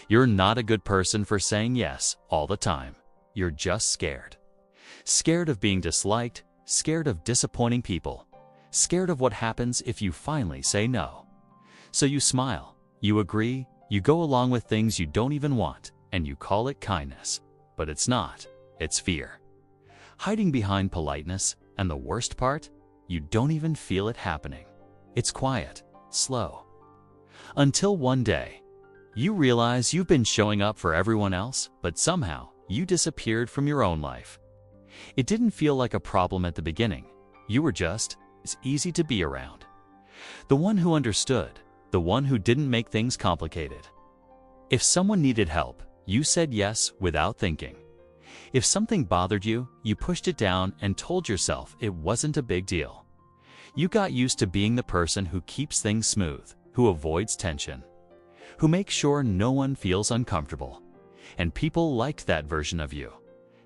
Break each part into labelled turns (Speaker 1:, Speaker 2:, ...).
Speaker 1: You're not a good person for saying yes all the time. You're just scared. Scared of being disliked, scared of disappointing people, scared of what happens if you finally say no. So you smile, you agree, you go along with things you don't even want, and you call it kindness. But it's not, it's fear. Hiding behind politeness, and the worst part, you don't even feel it happening. It's quiet, slow. Until one day, you realize you've been showing up for everyone else, but somehow you disappeared from your own life. It didn't feel like a problem at the beginning. You were just as easy to be around. The one who understood, the one who didn't make things complicated. If someone needed help, you said yes without thinking. If something bothered you, you pushed it down and told yourself it wasn't a big deal. You got used to being the person who keeps things smooth, who avoids tension, who makes sure no one feels uncomfortable. And people liked that version of you.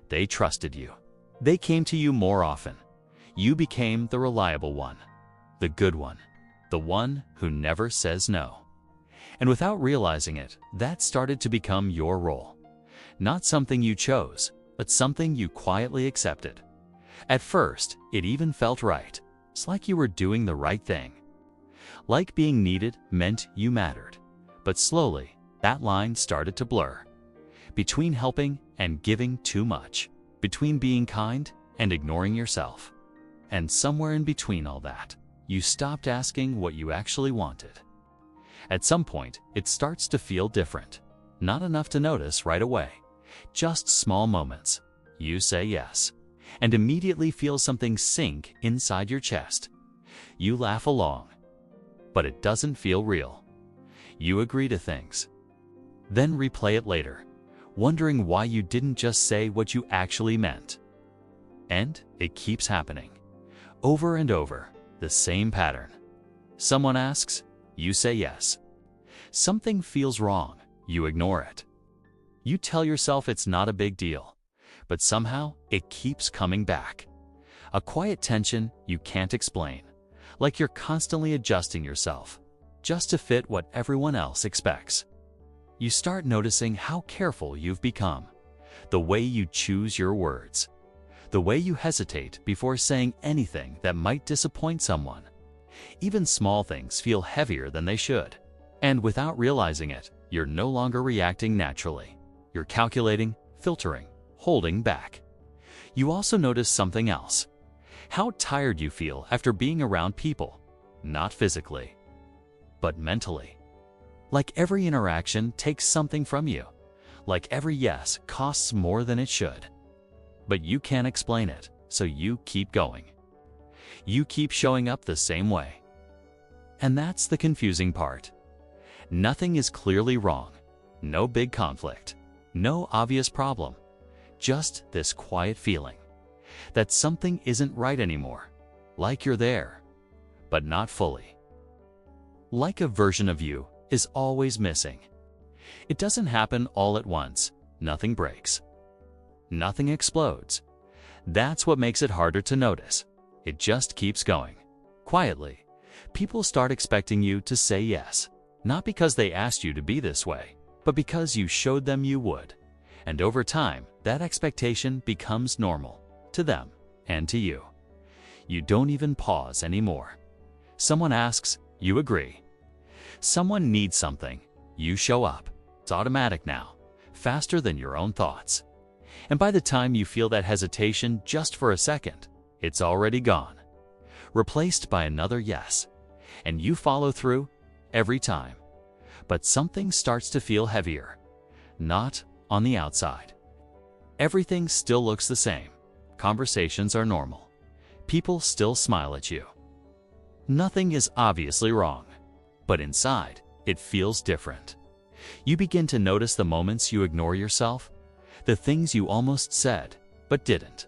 Speaker 1: They trusted you. They came to you more often. You became the reliable one, the good one, the one who never says no. And without realizing it, that started to become your role. Not something you chose, but something you quietly accepted. At first, it even felt right. It's like you were doing the right thing. Like being needed meant you mattered. But slowly, that line started to blur. Between helping and giving too much. Between being kind and ignoring yourself. And somewhere in between all that, you stopped asking what you actually wanted. At some point, it starts to feel different. Not enough to notice right away. Just small moments. You say yes, and immediately feel something sink inside your chest. You laugh along, but it doesn't feel real. You agree to things, then replay it later, wondering why you didn't just say what you actually meant. And it keeps happening. Over and over, the same pattern. Someone asks, you say yes. Something feels wrong, you ignore it. You tell yourself it's not a big deal, but somehow it keeps coming back. A quiet tension you can't explain, like you're constantly adjusting yourself, just to fit what everyone else expects. You start noticing how careful you've become, the way you choose your words, the way you hesitate before saying anything that might disappoint someone. Even small things feel heavier than they should. And without realizing it, you're no longer reacting naturally. You're calculating, filtering, holding back. You also notice something else. How tired you feel after being around people. Not physically, but mentally. Like every interaction takes something from you. Like every yes costs more than it should. But you can't explain it, so you keep going. You keep showing up the same way. And that's the confusing part. Nothing is clearly wrong. No big conflict. No obvious problem. Just this quiet feeling that something isn't right anymore. Like you're there, but not fully. Like a version of you is always missing. It doesn't happen all at once. Nothing breaks. Nothing explodes. That's what makes it harder to notice. It just keeps going. Quietly, people start expecting you to say yes, not because they asked you to be this way, but because you showed them you would. And over time, that expectation becomes normal to them and to you. You don't even pause anymore. Someone asks, you agree. Someone needs something, you show up. It's automatic now, faster than your own thoughts. And by the time you feel that hesitation just for a second, it's already gone, replaced by another yes. And you follow through every time. But something starts to feel heavier. Not on the outside. Everything still looks the same. Conversations are normal. People still smile at you. Nothing is obviously wrong. But inside, it feels different. You begin to notice the moments you ignore yourself, the things you almost said, but didn't,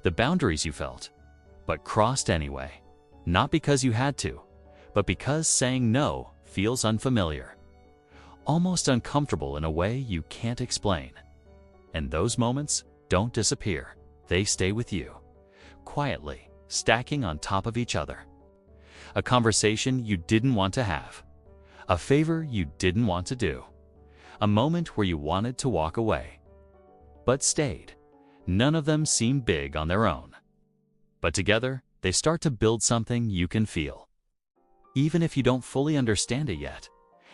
Speaker 1: the boundaries you felt, but crossed anyway. Not because you had to, but because saying no feels unfamiliar, almost uncomfortable in a way you can't explain. And those moments don't disappear. They stay with you, quietly, stacking on top of each other. A conversation you didn't want to have, a favor you didn't want to do, A moment where you wanted to walk away, but stayed. None of them seem big on their own, but together they start to build something you can feel, even if you don't fully understand it yet.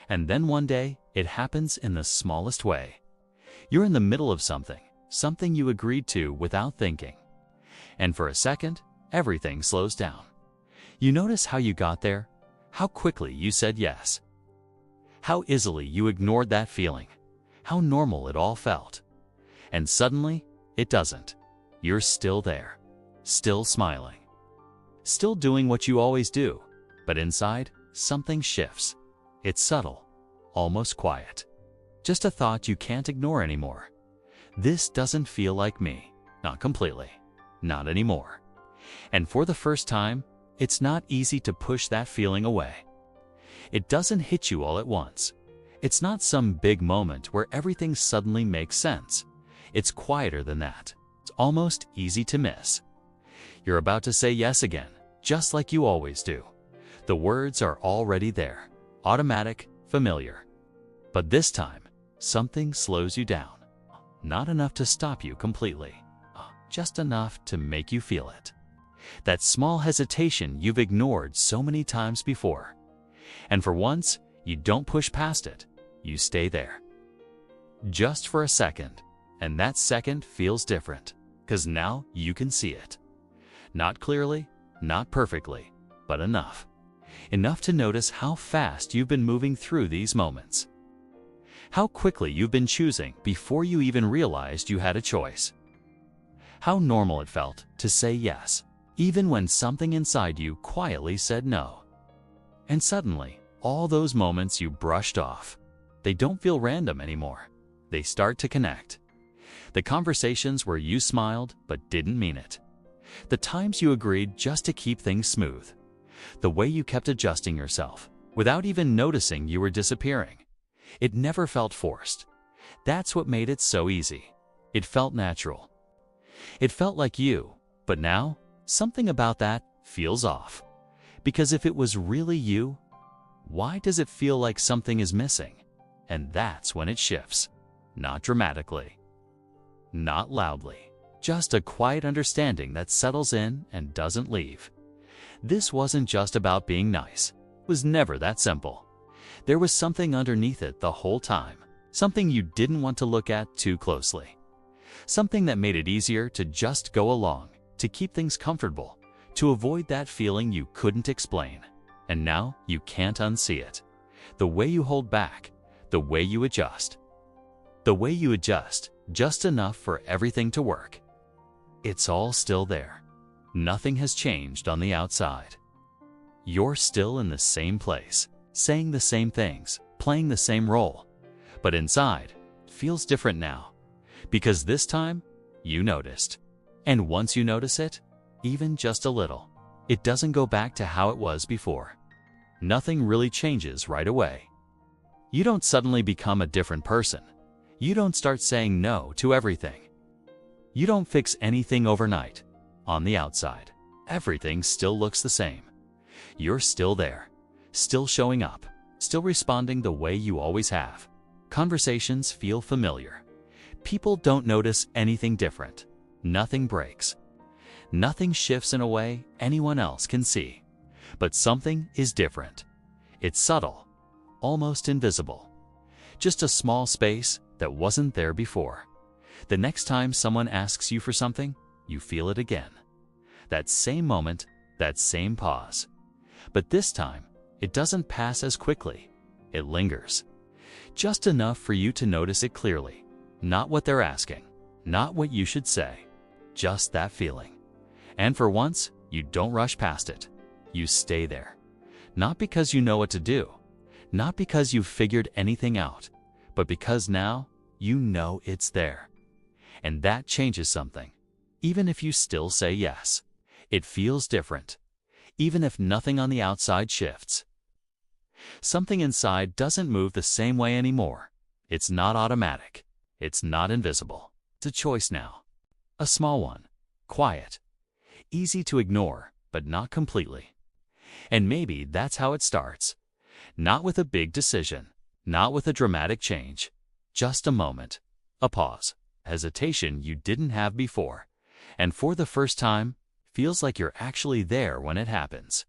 Speaker 1: And then one day, it happens in the smallest way. You're in the middle of something you agreed to without thinking. And for a second, everything slows down. You notice how you got there, how quickly you said yes, how easily you ignored that feeling, how normal it all felt. And suddenly, it doesn't. You're still there, still smiling, still doing what you always do, but inside, something shifts. It's subtle, almost quiet. Just a thought you can't ignore anymore. This doesn't feel like me. Not completely. Not anymore. And for the first time, it's not easy to push that feeling away. It doesn't hit you all at once. It's not some big moment where everything suddenly makes sense. It's quieter than that. It's almost easy to miss. You're about to say yes again, just like you always do. The words are already there, automatic, familiar. But this time, something slows you down. Not enough to stop you completely, just enough to make you feel it. That small hesitation you've ignored so many times before. And for once, you don't push past it. You stay there. Just for a second. And that second feels different, because now you can see it. Not clearly, not perfectly, but enough. Enough to notice how fast you've been moving through these moments. How quickly you've been choosing before you even realized you had a choice. How normal it felt to say yes, even when something inside you quietly said no. And suddenly, all those moments you brushed off, they don't feel random anymore. They start to connect. The conversations where you smiled but didn't mean it. The times you agreed just to keep things smooth. The way you kept adjusting yourself without even noticing you were disappearing. It never felt forced. That's what made it so easy. It felt natural. It felt like you, but now, something about that feels off. Because if it was really you, why does it feel like something is missing? And that's when it shifts. Not dramatically. Not loudly. Just a quiet understanding that settles in and doesn't leave. This wasn't just about being nice. It was never that simple. There was something underneath it the whole time. Something you didn't want to look at too closely. Something that made it easier to just go along, to keep things comfortable, to avoid that feeling you couldn't explain. And now you can't unsee it. The way you hold back, the way you adjust. The way you adjust, just enough for everything to work. It's all still there. Nothing has changed on the outside. You're still in the same place, saying the same things, playing the same role. But inside, it feels different now. Because this time, you noticed. And once you notice it, even just a little, it doesn't go back to how it was before. Nothing really changes right away. You don't suddenly become a different person. You don't start saying no to everything. You don't fix anything overnight. On the outside, everything still looks the same. You're still there, still showing up, still responding the way you always have. Conversations feel familiar. People don't notice anything different. Nothing breaks. Nothing shifts in a way anyone else can see. But something is different. It's subtle, almost invisible. Just a small space that wasn't there before. The next time someone asks you for something, you feel it again. That same moment, that same pause. But this time, it doesn't pass as quickly. It lingers. Just enough for you to notice it clearly. Not what they're asking, not what you should say. Just that feeling. And for once, you don't rush past it. You stay there. Not because you know what to do, not because you've figured anything out, but because now you know it's there. And that changes something. Even if you still say yes, it feels different. Even if nothing on the outside shifts. Something inside doesn't move the same way anymore. It's not automatic. It's not invisible. It's a choice now. A small one. Quiet. Easy to ignore, but not completely. And maybe that's how it starts. Not with a big decision. Not with a dramatic change. Just a moment, a pause, hesitation you didn't have before, and for the first time, feels like you're actually there when it happens.